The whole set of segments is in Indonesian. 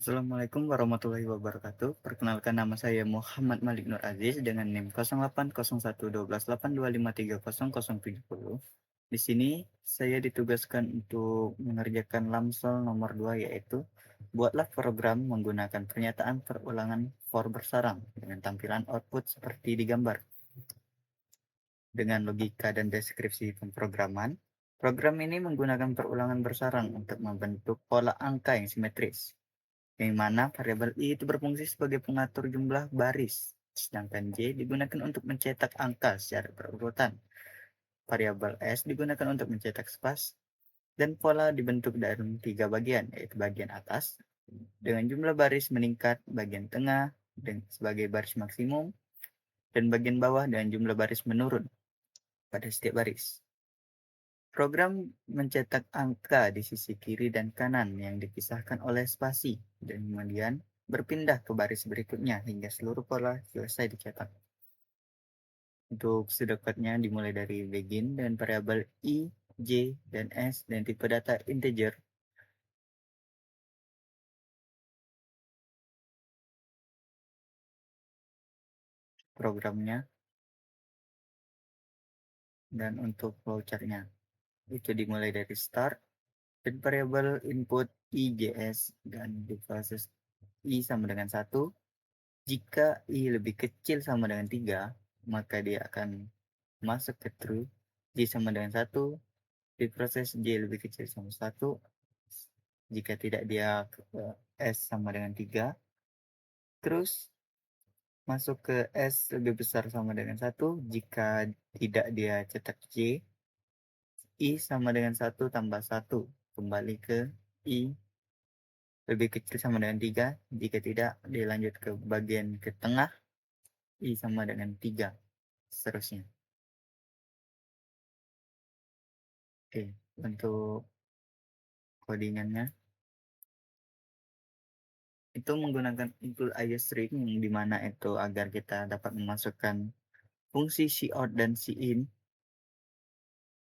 Assalamualaikum warahmatullahi wabarakatuh. Perkenalkan, nama saya Muhammad Malik Nur Aziz dengan NIM 08011282530070. Di sini saya ditugaskan untuk mengerjakan Lamsel nomor 2, yaitu buatlah program menggunakan pernyataan perulangan for bersarang dengan tampilan output seperti di gambar. Dengan logika dan deskripsi pemrograman, program ini menggunakan perulangan bersarang untuk membentuk pola angka yang simetris, yang mana variabel i itu berfungsi sebagai pengatur jumlah baris, sedangkan j digunakan untuk mencetak angka secara berurutan. Variabel s digunakan untuk mencetak spas, dan pola dibentuk dari 3 bagian, yaitu bagian atas dengan jumlah baris meningkat, bagian tengah sebagai baris maksimum, dan bagian bawah dengan jumlah baris menurun pada setiap baris. Program mencetak angka di sisi kiri dan kanan yang dipisahkan oleh spasi, dan kemudian berpindah ke baris berikutnya hingga seluruh pola selesai dicetak. Untuk sedekatnya dimulai dari begin dengan variabel i, j, dan s dan tipe data integer. Programnya dan untuk flowchartnya itu dimulai dari start dan variabel input ijs dan di proses i sama dengan 1. Jika i lebih kecil sama dengan 3, maka dia akan masuk ke true. J sama dengan 1, diproses j lebih kecil sama 1. Jika tidak, dia ke s sama dengan 3. Terus masuk ke s lebih besar sama dengan 1. Jika tidak, dia cetak j. I sama dengan 1 tambah 1. Kembali ke i lebih kecil sama dengan 3. Jika tidak, dilanjut ke bagian ke tengah. I sama dengan 3. Seterusnya. Oke, untuk codingannya itu menggunakan include string, yang dimana itu agar kita dapat memasukkan fungsi cout dan cin,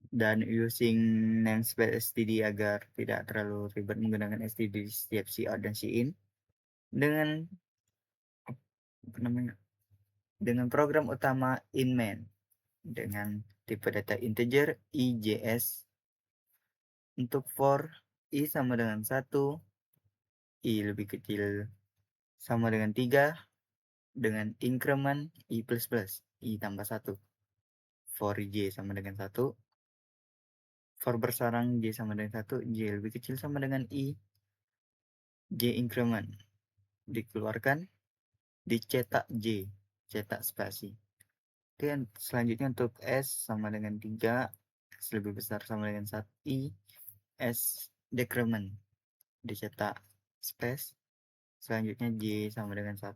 dan using namespace std agar tidak terlalu ribet menggunakan std di setiap cout dan cin dengan dengan program utama in main dengan tipe data integer ijs. Untuk for i sama dengan 1, i lebih kecil sama dengan 3, dengan increment i plus plus, i tambah 1. For j sama dengan 1. For bersarang j sama dengan 1, j lebih kecil sama dengan i, j increment dikeluarkan, dicetak j, cetak spasi. Dan selanjutnya untuk s sama dengan 3, s lebih besar sama dengan 1 i, s decrement dicetak space. Selanjutnya j sama dengan 1,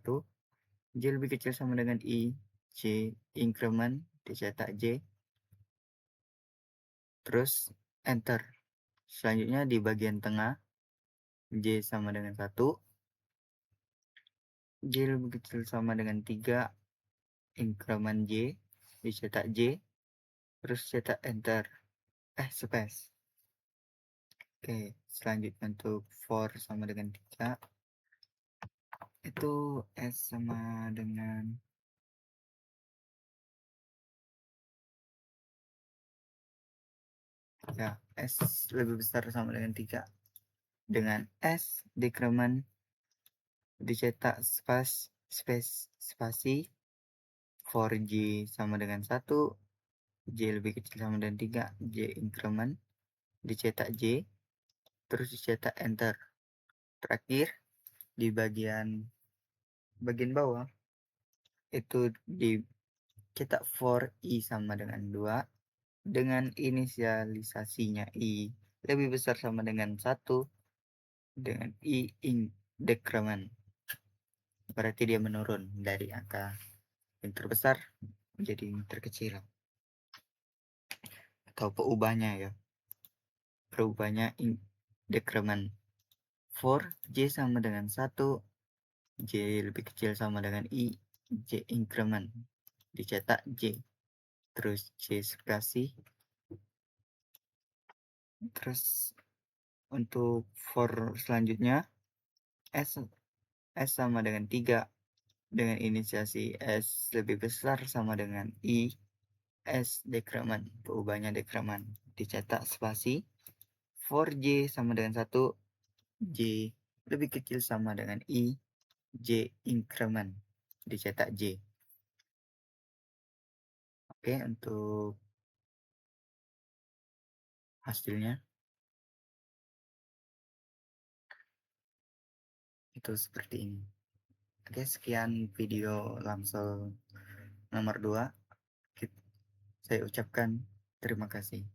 j lebih kecil sama dengan i, j increment dicetak j, terus enter. Selanjutnya di bagian tengah, j sama dengan 1, j lebih kecil sama dengan 3, increment j dicetak j, terus cetak enter, space. Oke, selanjutnya untuk for sama dengan 3, itu s sama dengan s lebih besar sama dengan 3, dengan s decrement dicetak spasi. For j sama dengan 1, j lebih kecil sama dengan 3, j increment dicetak j, terus dicetak enter. Terakhir di bagian bawah itu dicetak for i sama dengan 2 dengan inisialisasinya i lebih besar sama dengan 1 dengan i in decrement. Berarti dia menurun dari angka yang terbesar menjadi yang terkecil, atau peubahnya ya. Perubahannya in decrement. For j sama dengan 1, j lebih kecil sama dengan i, j increment dicetak j, terus j spasi. Terus untuk for selanjutnya S, S sama dengan 3 dengan inisiasi S lebih besar sama dengan I, S dekremen, perubahannya dekremen, dicetak spasi, 4J sama dengan 1, J lebih kecil sama dengan I, J increment, dicetak J. Oke, untuk hasilnya itu seperti ini. Oke, sekian video Lamsel nomor 2. Saya ucapkan terima kasih.